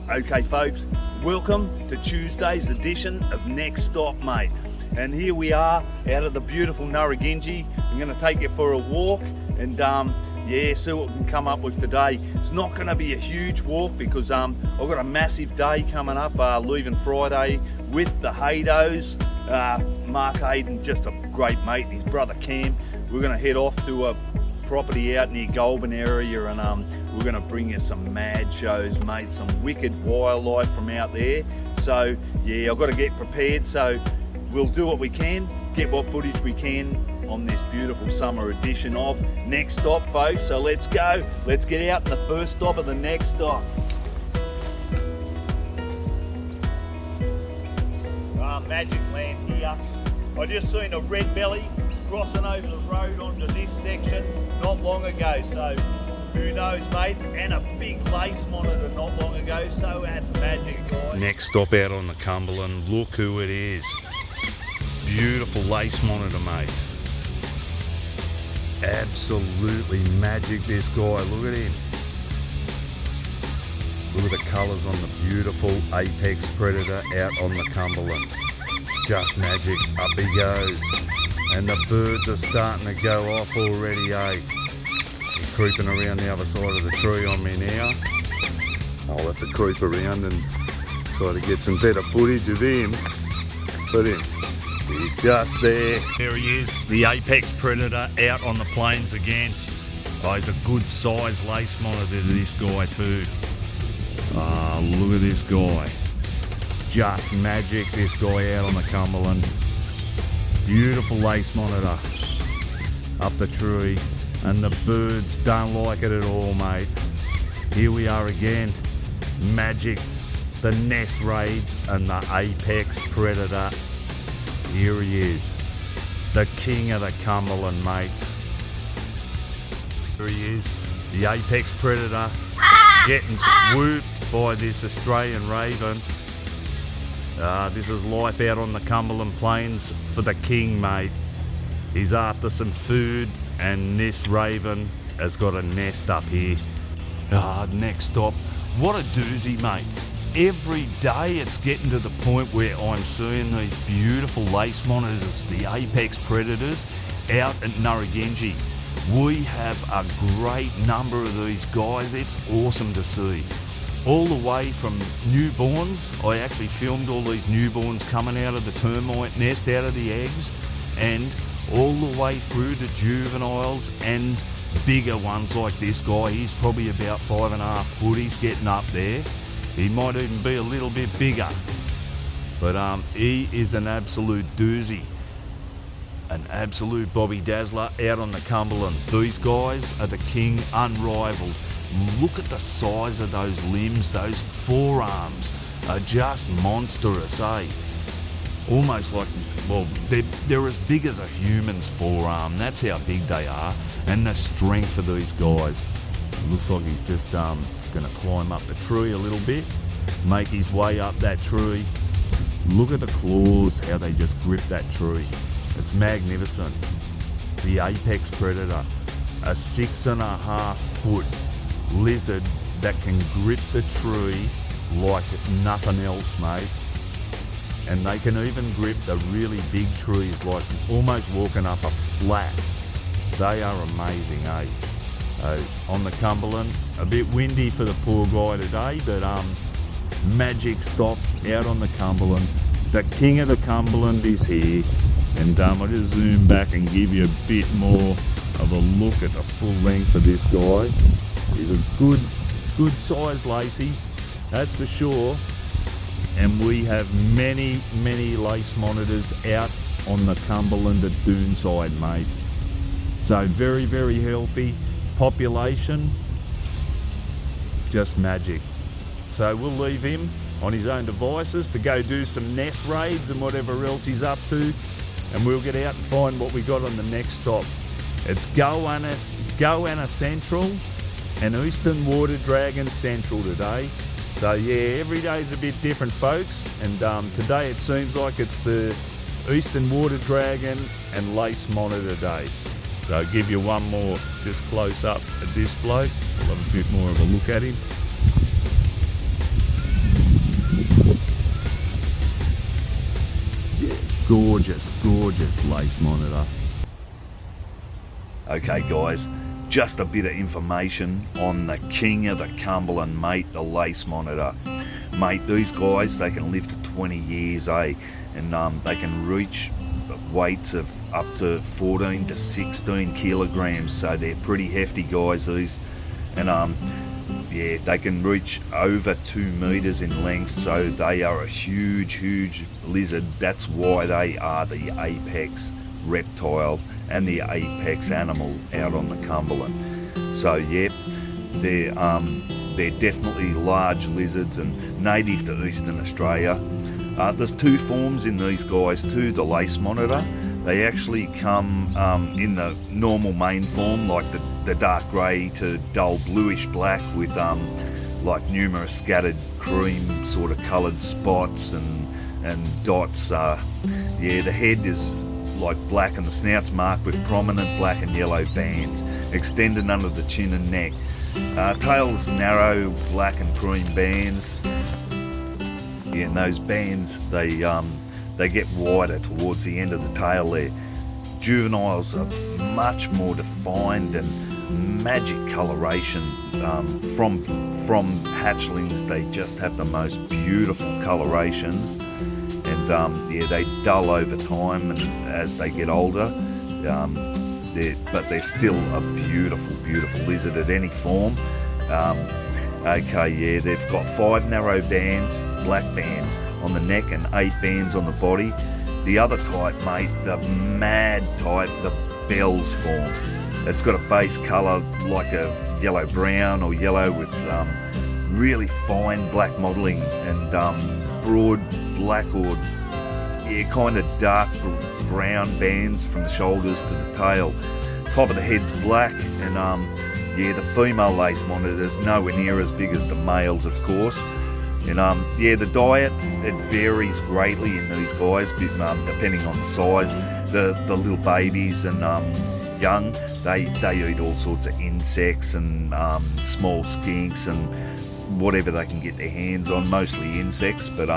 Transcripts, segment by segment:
Okay folks, welcome to Tuesday's edition of Next Stop Mate. And here we are out of the beautiful Narragansett. I'm going to take you for a walk and see what we can come up with today. It's not going to be a huge walk because I've got a massive day coming up, leaving Friday with the Haydos. Mark Hayden, just a great mate, and his brother Cam. We're going to head off to a property out near Goulburn area, and we're going to bring you some mad shows, mate, some wicked wildlife from out there. So yeah, I've got to get prepared, so we'll do what we can, get what footage we can on this beautiful summer edition of Next Stop, folks. So let's go, let's get out in the first stop of the next stop. Magic land here. I just seen a red belly crossing over the road onto this section not long ago, so who knows, mate, and a big lace monitor not long ago, so that's magic, guys. Next stop out on the Cumberland, look who it is. Beautiful lace monitor, mate. Absolutely magic, this guy, look at him. Look at the colours on the beautiful apex predator out on the Cumberland. Just magic, up he goes. And the birds are starting to go off already, eh? He's creeping around the other side of the tree on me now. I'll have to creep around and try to get some better footage of him. Look at him, he's just there. There he is, the apex predator out on the plains again. Oh, he's a good size lace monitor to this guy too. Ah, look at this guy. Just magic, this guy out on the Cumberland. Beautiful lace monitor up the tree, and the birds don't like it at all, mate. Here we are again, magic, the nest raids and the apex predator. Here he is, the king of the Cumberland, mate. Here he is, the apex predator, getting swooped by this Australian raven. This is life out on the Cumberland Plains for the king, mate. He's after some food, and this raven has got a nest up here. Next stop. What a doozy, mate. Every day it's getting to the point where I'm seeing these beautiful lace monitors, the apex predators, out at Narragansett. We have a great number of these guys. It's awesome to see. All the way from newborns, I actually filmed all these newborns coming out of the termite nest, out of the eggs, and all the way through to juveniles and bigger ones like this guy. He's probably about 5.5 foot, he's getting up there. He might even be a little bit bigger, but he is an absolute doozy. An absolute Bobby Dazzler out on the Cumberland. These guys are the king, unrivaled. Look at the size of those limbs, those forearms are just monstrous, eh? Almost like, well, they're as big as a human's forearm. That's how big they are, and the strength of these guys. Looks like he's just gonna climb up the tree a little bit, make his way up that tree. Look at the claws, how they just grip that tree. It's magnificent. The apex predator, a 6.5 foot lizard that can grip the tree like nothing else, mate. And they can even grip the really big trees, like almost walking up a flat. They are amazing, eh? On the Cumberland, a bit windy for the poor guy today, but magic stop out on the Cumberland. The king of the Cumberland is here, and I'll just zoom back and give you a bit more of a look at the full length of this guy. He's a good size lacey, that's for sure. And we have many lace monitors out on the Cumberland at Doonside, mate. So very healthy population, just magic. So we'll leave him on his own devices to go do some nest raids and whatever else he's up to, and we'll get out and find what we got on the next stop. It's Goanna Central and Eastern Water Dragon Central today. So yeah, every day's a bit different, folks, and today it seems like it's the Eastern Water Dragon and Lace Monitor day. So I'll give you one more just close up at this bloke. I'll have a bit more of a look at him. Gorgeous, gorgeous lace monitor. Okay guys, just a bit of information on the king of the Cumberland, mate, the lace monitor. Mate, these guys, they can live to 20 years, eh? And they can reach weights of up to 14 to 16 kilograms, so they're pretty hefty guys, these. And yeah, they can reach over 2 meters in length, so they are a huge lizard. That's why they are the apex reptile and the apex animal out on the Cumberland. So yeah, they're definitely large lizards and native to Eastern Australia. There's 2 forms in these guys too, the lace monitor. They actually come in the normal main form, like the dark grey to dull bluish black with like numerous scattered cream sort of coloured spots and dots. Yeah, the head is like black and the snout's marked with prominent black and yellow bands extended under the chin and neck. Tail's narrow black and cream bands. Yeah, and those bands, they get wider towards the end of the tail there. Juveniles are much more defined and magic coloration. From hatchlings, they just have the most beautiful colorations, and yeah, they dull over time and as they get older. But they're still a beautiful lizard at any form. Okay, yeah, they've got 5 narrow bands, black bands on the neck and 8 bands on the body. The other type, mate, the mad type, the Bell's form. It's got a base colour like a yellow brown or yellow with really fine black modelling and broad black or yeah, kind of dark brown bands from the shoulders to the tail. Top of the head's black, and yeah, the female lace monitor's nowhere near as big as the males, of course. And yeah, the diet, it varies greatly in these guys, depending on the size. The little babies and young, they eat all sorts of insects and small skinks and whatever they can get their hands on, mostly insects. But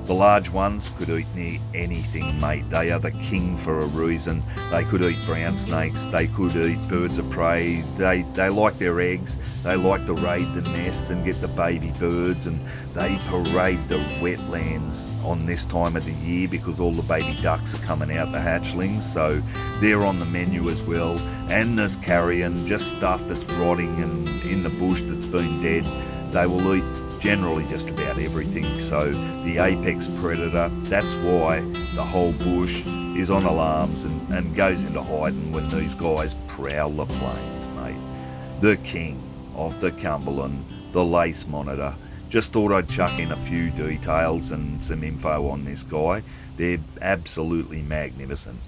the large ones could eat near anything, mate. They are the king for a reason. They could eat brown snakes, they could eat birds of prey. They like their eggs, they like to raid the nests and get the baby birds, and they parade the wetlands on this time of the year because all the baby ducks are coming out, the hatchlings, so they're on the menu as well. And there's carrion, just stuff that's rotting and in the bush that's been dead. They will eat generally just about everything. So the apex predator, that's why the whole bush is on alarms and goes into hiding when these guys prowl the plains, mate. The king of the Cumberland, the lace monitor. Just thought I'd chuck in a few details and some info on this guy. They're absolutely magnificent.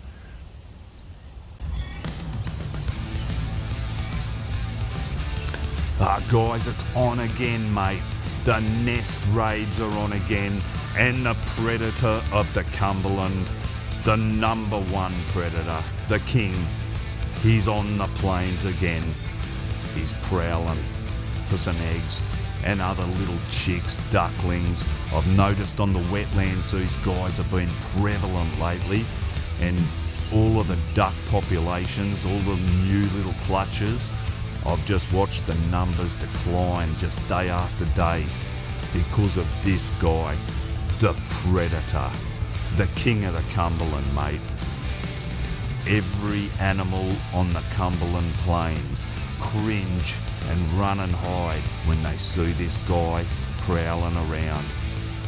Guys, it's on again, mate. The nest raids are on again, and the predator of the Cumberland, the #1 predator, the king, he's on the plains again. He's prowling for some eggs and other little chicks, ducklings. I've noticed on the wetlands these guys have been prevalent lately, and all of the duck populations, all the new little clutches, I've just watched the numbers decline just day after day because of this guy, the predator, the king of the Cumberland, mate. Every animal on the Cumberland plains cringe and run and hide when they see this guy prowling around.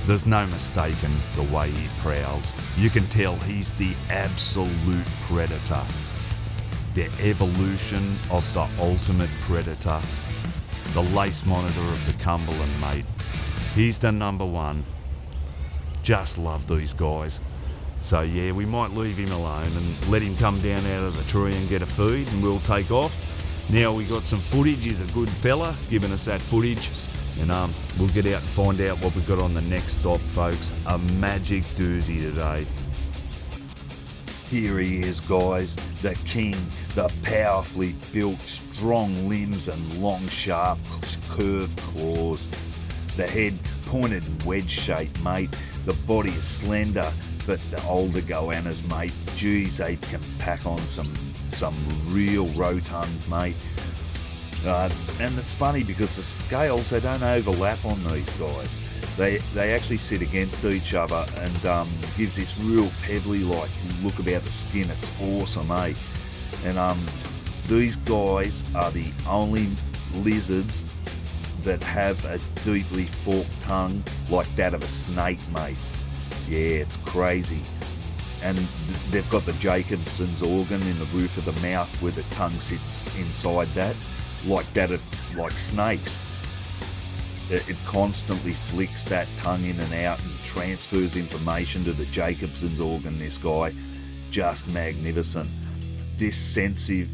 There's no mistaking the way he prowls. You can tell he's the absolute predator. The evolution of the ultimate predator. The lace monitor of the Cumberland, mate. He's the #1. Just love these guys. So yeah, we might leave him alone and let him come down out of the tree and get a feed, and we'll take off. Now we got some footage. He's a good fella giving us that footage, and we'll get out and find out what we've got on the next stop, folks. A magic doozy today. Here he is, guys, the king, the powerfully built, strong limbs and long, sharp, curved claws. The head pointed and wedge-shaped, mate. The body is slender, But the older goannas, mate, geez, they can pack on some real rotund, mate. And it's funny because the scales, they don't overlap on these guys. They actually sit against each other and gives this real pebbly-like look about the skin. It's awesome, eh? And these guys are the only lizards that have a deeply forked tongue like that of a snake, mate. Yeah, it's crazy. And they've got the Jacobson's organ in the roof of the mouth where the tongue sits inside that, like snakes. It constantly flicks that tongue in and out and transfers information to the Jacobson's organ, this guy. Just magnificent. This sensitive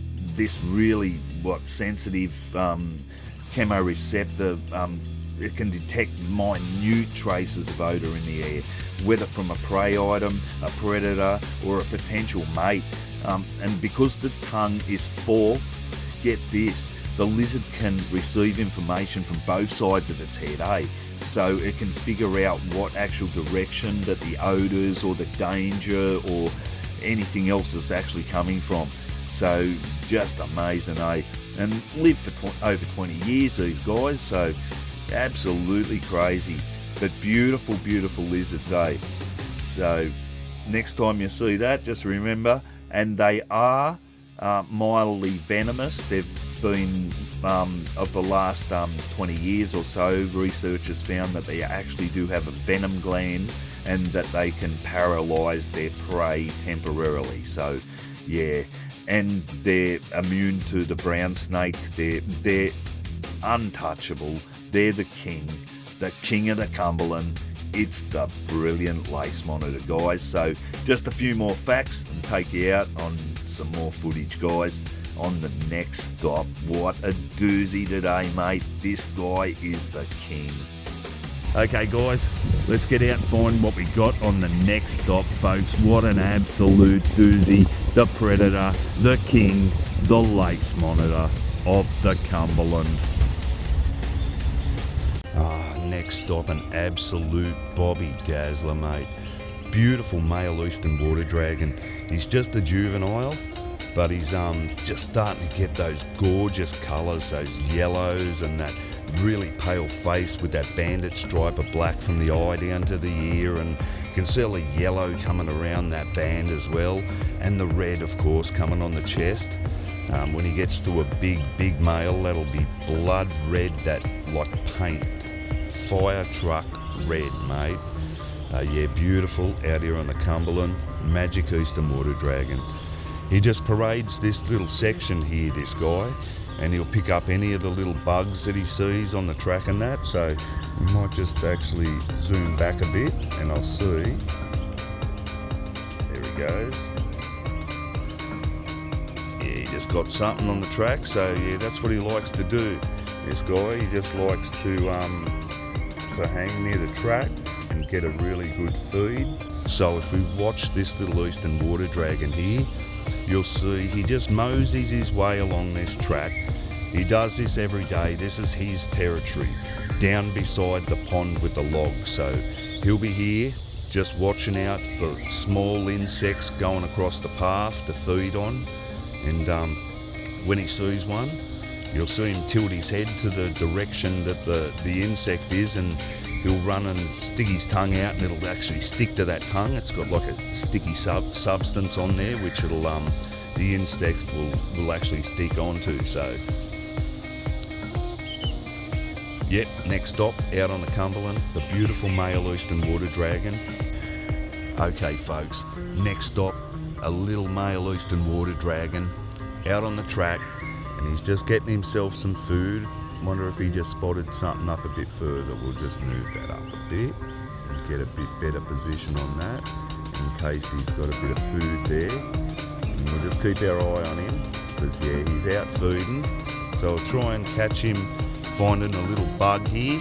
chemoreceptor, it can detect minute traces of odour in the air, whether from a prey item, a predator, or a potential mate. And because the tongue is forked, get this, the lizard can receive information from both sides of its head, eh? So it can figure out what actual direction that the odours or the danger or anything else is actually coming from. So just amazing, eh? And live for over 20 years, these guys, so absolutely crazy. But beautiful, beautiful lizards, eh? So next time you see that, just remember, and they are mildly venomous. They've been, of the last 20 years or so, researchers found that they actually do have a venom gland and that they can paralyse their prey temporarily. So, yeah, and they're immune to the brown snake. They're untouchable. They're the king of the Cumberland. It's the brilliant lace monitor, guys. So just a few more facts and take you out on some more footage, guys, on the next stop. What a doozy today, mate. This guy is the king. Okay guys, let's get out and find what we got on the next stop, folks. What an absolute doozy. The predator, the king, the lace monitor of the Cumberland. Next stop, an absolute Bobby Dazzler, mate. Beautiful male eastern water dragon. He's just a juvenile, but he's just starting to get those gorgeous colours, those yellows and that really pale face with that banded stripe of black from the eye down to the ear, and you can see the yellow coming around that band as well, and the red, of course, coming on the chest. When he gets to a big male, that'll be blood red, that like paint, fire truck red, mate. Yeah, beautiful out here on the Cumberland. Magic eastern water dragon. He just parades this little section here, this guy, and he'll pick up any of the little bugs that he sees on the track and that. So we might just actually zoom back a bit and I'll see. There he goes. Yeah, he just got something on the track. So yeah, that's what he likes to do, this guy. He just likes to hang near the track and get a really good feed. So if we watch this little eastern water dragon here, you'll see he just moseys his way along this track. He does this every day. This is his territory, down beside the pond with the logs. So he'll be here just watching out for small insects going across the path to feed on. And when he sees one, you'll see him tilt his head to the direction that the insect is, and he'll run and stick his tongue out, and it'll actually stick to that tongue. It's got like a sticky substance on there, which it'll the insect will actually stick onto. So yep, next stop out on the Cumberland, the beautiful male eastern water dragon. Okay folks, next stop, a little male eastern water dragon out on the track, and he's just getting himself some food. Wonder if he just spotted something up a bit further. We'll just move that up a bit and get a bit better position on that in case he's got a bit of food there. And we'll just keep our eye on him because yeah, he's out feeding. So I'll try and catch him finding a little bug here.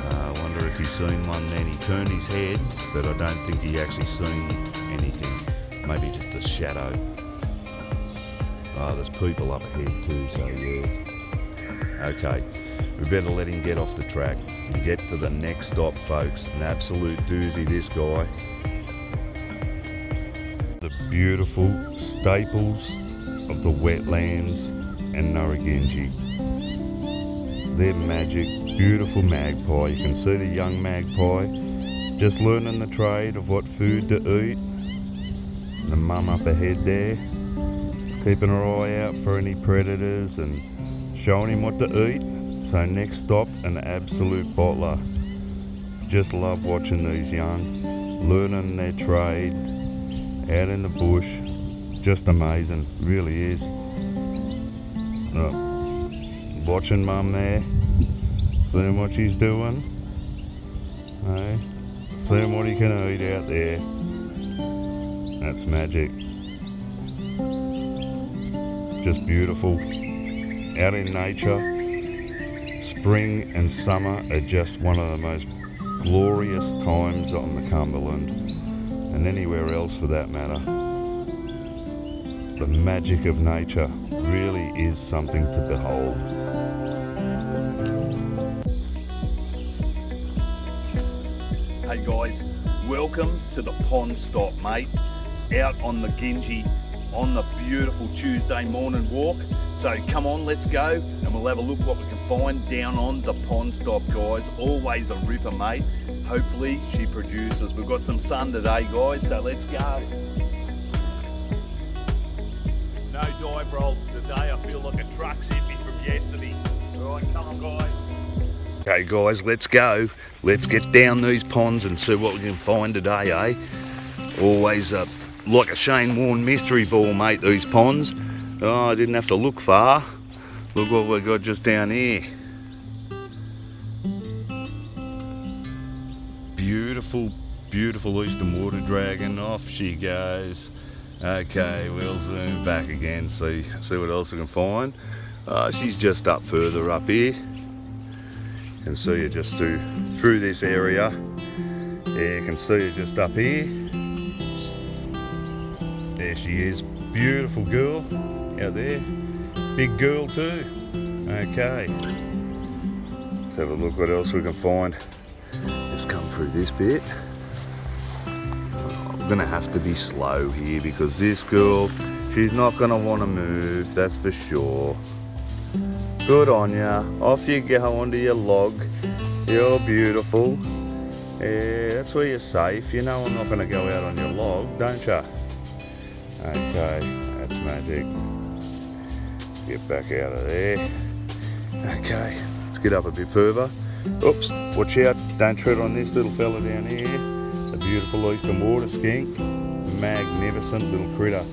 I wonder if he's seen one then. He turned his head, but I don't think he actually seen anything. Maybe just a shadow. Oh, there's people up ahead too, so yeah. Okay, we better let him get off the track and get to the next stop, folks. An absolute doozy, this guy. beautiful staples of the wetlands and Narragansett. They're magic, beautiful magpie. You can see the young magpie just learning the trade of what food to eat. The mum up ahead there, keeping her eye out for any predators and showing him what to eat. So next stop, an absolute bottler. Just love watching these young, learning their trade out in the bush. Just amazing, really is. Watching mum there, seeing what she's doing. Hey, seeing what he can eat out there. That's magic. Just beautiful. Out in nature, spring and summer are just one of the most glorious times on the Cumberland, and anywhere else for that matter. The magic of nature really is something to behold. Hey guys, welcome to the pond stop, mate. Out on the Gingy on the beautiful Tuesday morning walk. So come on, let's go and we'll have a look what we can find down on the pond stop, guys. Always a ripper, mate. Hopefully she produces. We've got some sun today, guys, so let's go. No dive rolls today. I feel like a truck's hit me from yesterday. All right, come on, guys. Okay, guys, let's go. Let's get down these ponds and see what we can find today, eh? Always like a Shane Warne mystery ball, mate, these ponds. Oh, I didn't have to look far. Look what we got just down here. Beautiful, beautiful eastern water dragon. Off she goes. Okay, we'll zoom back again, see what else we can find. She's just up further up here. You can see her just through this area. Yeah, you can see her just up here. There she is, beautiful girl out there. Big girl too. Okay. Let's have a look what else we can find. Just come through this bit. I'm gonna have to be slow here because this girl, she's not gonna wanna move, that's for sure. Good on ya. Off you go onto your log. You're beautiful. Yeah, that's where you're safe. You know I'm not gonna go out on your log, don't ya? Okay, that's magic. Get back out of there. Okay, let's get up a bit further. Oops, watch out, don't tread on this little fella down here. A beautiful eastern water skink. Magnificent little critter.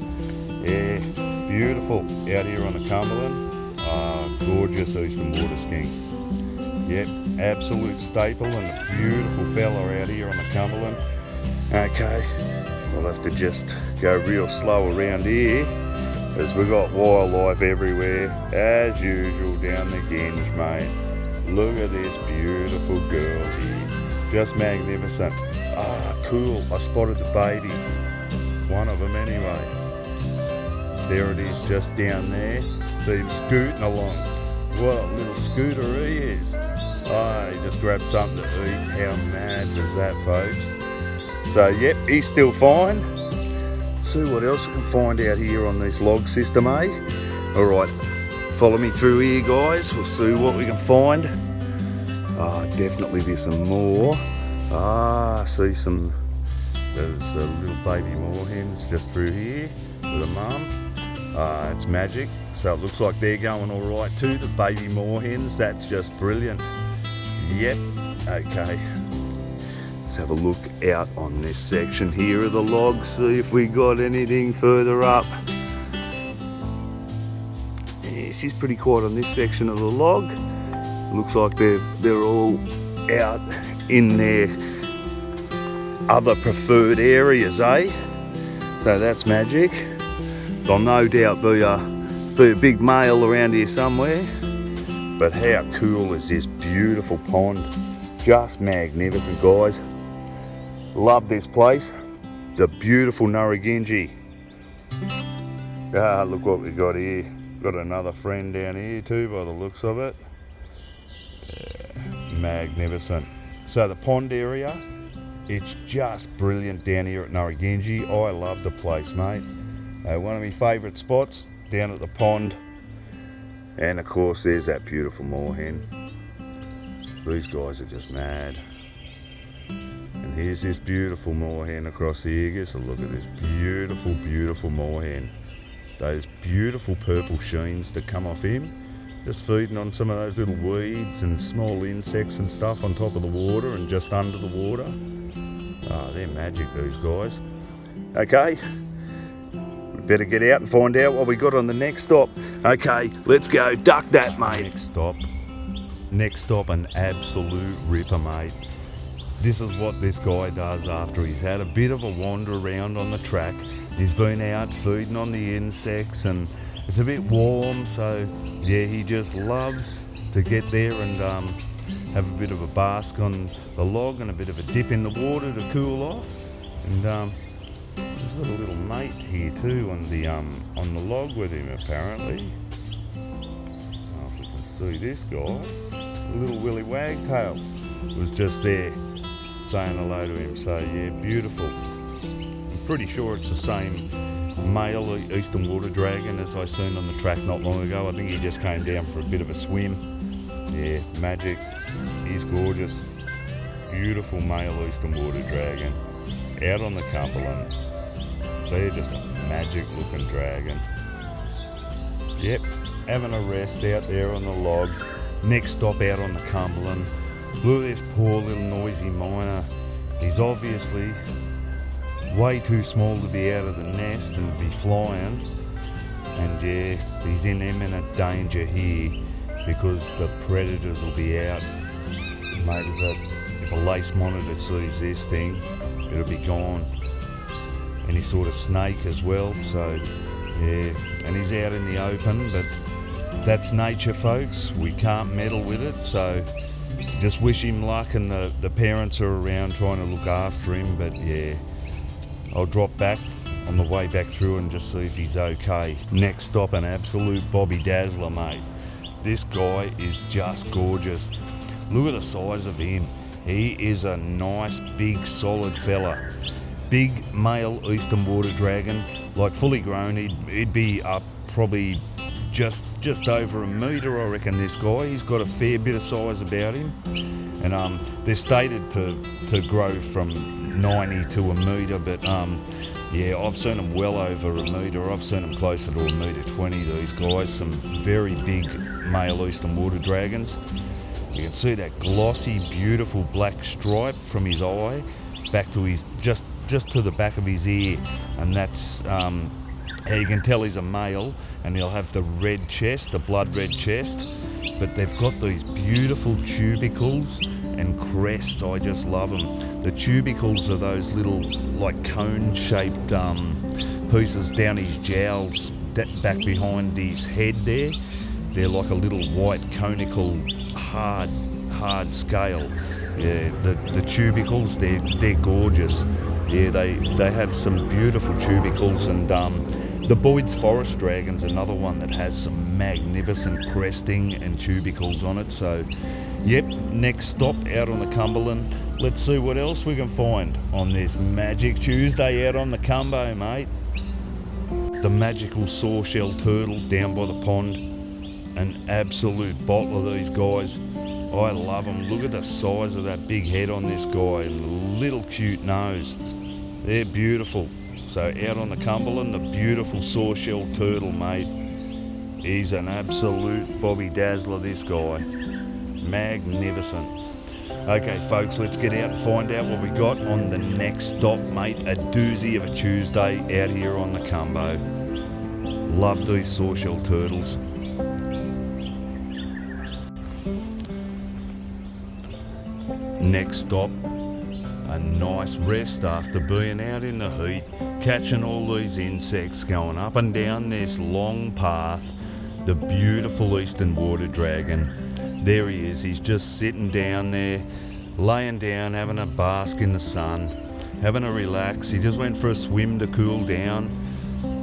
Yeah, beautiful out here on the Cumberland. Gorgeous eastern water skink. Yep, absolute staple and a beautiful fella out here on the Cumberland. Okay, we'll have to just go real slow around here as we've got wildlife everywhere as usual down the Ginge, mate. Look at this beautiful girl here, just magnificent. Cool, I spotted the baby, one of them anyway. There it is, just down there. See him scooting along. What a little scooter he is. He just grabbed something to eat. How mad was that, folks? So yep, he's still fine. See what else we can find out here on this log system, eh? Alright, follow me through here, guys. We'll see what we can find. Definitely there's some more. See some, there's little baby moorhens just through here with a mum. It's magic. So it looks like they're going all right too, the baby moorhens. That's just brilliant. Yep, okay. Let's have a look out on this section here of the log, see if we got anything further up. Yeah, she's pretty quiet on this section of the log. Looks like they're all out in their other preferred areas, eh? So that's magic. There'll no doubt be a big male around here somewhere. But how cool is this beautiful pond? Just magnificent, guys. Love this place. The beautiful Narragansett. Look what we got here. Got another friend down here too by the looks of it. Yeah, magnificent. So the pond area It's just brilliant down here at Narragansett. I love the place, mate. One of my favourite spots down at the pond. And of course there's that beautiful moorhen. These guys are just mad. And here's this beautiful moorhen across the Aegis. And look at this beautiful, beautiful moorhen. Those beautiful purple sheens that come off him. Just feeding on some of those little weeds and small insects and stuff on top of the water and just under the water. Oh, they're magic, these guys. Okay, we better get out and find out what we got on the next stop. Okay, let's go. Duck that, mate. Next stop, an absolute ripper, mate. This is what this guy does after he's had a bit of a wander around on the track. He's been out feeding on the insects and it's a bit warm, so yeah, he just loves to get there and have a bit of a bask on the log and a bit of a dip in the water to cool off. And he's got a little mate here too on the log with him apparently. Oh, if we can see this guy, the little Willy Wagtail was just there saying hello to him. So yeah, beautiful. I'm pretty sure it's the same male eastern water dragon as I seen on the track not long ago. I think he just came down for a bit of a swim. Yeah, magic. He's gorgeous. Beautiful male eastern water dragon out on the Cumberland. They're just a magic looking dragon. Yep, having a rest out there on the log. Next stop out on the Cumberland. Look at this poor little noisy miner. He's obviously way too small to be out of the nest and be flying, and yeah, he's in imminent danger here because the predators will be out. Mate, if a lace monitor sees this thing, it'll be gone. Any sort of snake as well, so yeah, and he's out in the open, but that's nature, folks. We can't meddle with it, so just wish him luck, and the parents are around trying to look after him, but yeah, I'll drop back on the way back through and just see if he's okay. Next stop, an absolute Bobby Dazzler, mate. This guy is just gorgeous. Look at the size of him. He is a nice, big, solid fella. Big male eastern water dragon, like fully grown. He'd be up probably just over a metre, I reckon, this guy. He's got a fair bit of size about him. And they're stated to grow from 90 to a metre, but yeah, I've seen them well over a metre. I've seen them closer to 1.20 m, these guys. Some very big male eastern water dragons. You can see that glossy, beautiful black stripe from his eye back to his just to the back of his ear, and that's how you can tell he's a male. And he'll have the red chest, the blood red chest, but they've got these beautiful tubercles and crests. I just love them. The tubercles are those little like cone-shaped pieces down his jowls, back behind his head there. They're like a little white conical hard scale. Yeah, the tubercles, they're gorgeous. Yeah, they have some beautiful tubercles, and the Boyd's Forest Dragon's another one that has some magnificent cresting and tubercles on it. So, yep, next stop out on the Cumberland. Let's see what else we can find on this Magic Tuesday out on the Cumbo, mate. The magical sawshell turtle down by the pond. An absolute bottle of these guys. I love them. Look at the size of that big head on this guy and the little cute nose. They're beautiful. So out on the Cumberland, the beautiful sawshell turtle, mate. He's an absolute Bobby Dazzler, this guy. Magnificent. Okay, folks, let's get out and find out what we got on the next stop, mate. A doozy of a Tuesday out here on the Cumbo. Love these sawshell turtles. Next stop, a nice rest after being out in the heat, catching all these insects, going up and down this long path. The beautiful eastern water dragon. There he is. He's just sitting down there, laying down, having a bask in the sun, having a relax. He just went for a swim to cool down.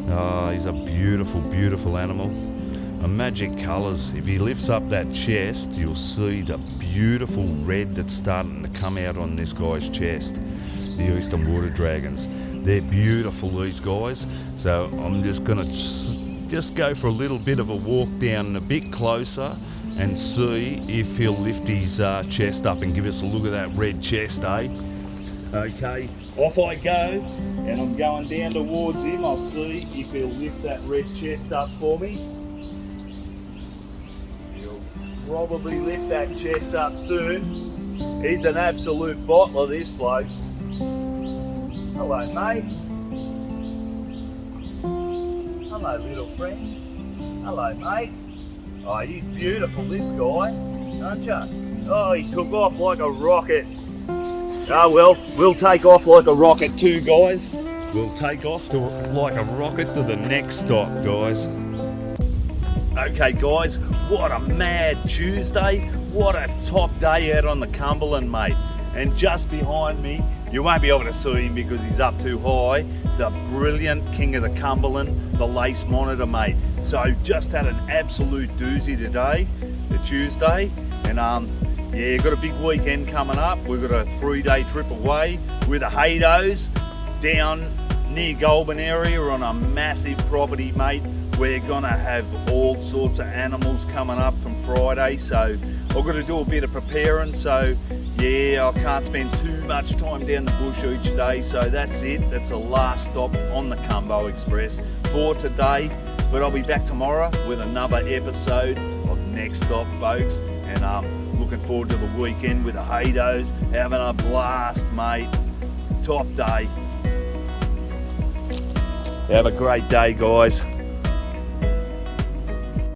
Oh, he's a beautiful, beautiful animal. a magic colours. If he lifts up that chest, you'll see the beautiful red that's starting to come out on this guy's chest. The eastern water dragons. They're beautiful, these guys. So I'm just gonna just go for a little bit of a walk down a bit closer and see if he'll lift his chest up and give us a look at that red chest, eh? Okay, off I go, and I'm going down towards him. I'll see if he'll lift that red chest up for me. He'll probably lift that chest up soon. He's an absolute bottler, this bloke. Hello, mate. Hello, little friend. Hello, mate. Oh, he's beautiful, this guy, aren't you? Oh, he took off like a rocket. Oh well, we'll take off like a rocket too, guys. We'll take off to like a rocket to the next stop, guys. Okay, guys, what a mad Tuesday. What a top day out on the Cumberland, mate. And just behind me, you won't be able to see him because he's up too high, the brilliant king of the Cumberland, the lace monitor, mate. So just had an absolute doozy today, the Tuesday, and yeah, got a big weekend coming up. We've got a 3-day trip away with the Haydos down near Goulburn area on a massive property, mate. We're gonna have all sorts of animals coming up from Friday, so I've got to do a bit of preparing. So yeah, I can't spend too much time down the bush each day. So that's it. That's the last stop on the Cumbo Express for today. But I'll be back tomorrow with another episode of Next Stop, folks. And looking forward to the weekend with the Haydos, having a blast, mate. Top day. Have a great day, guys.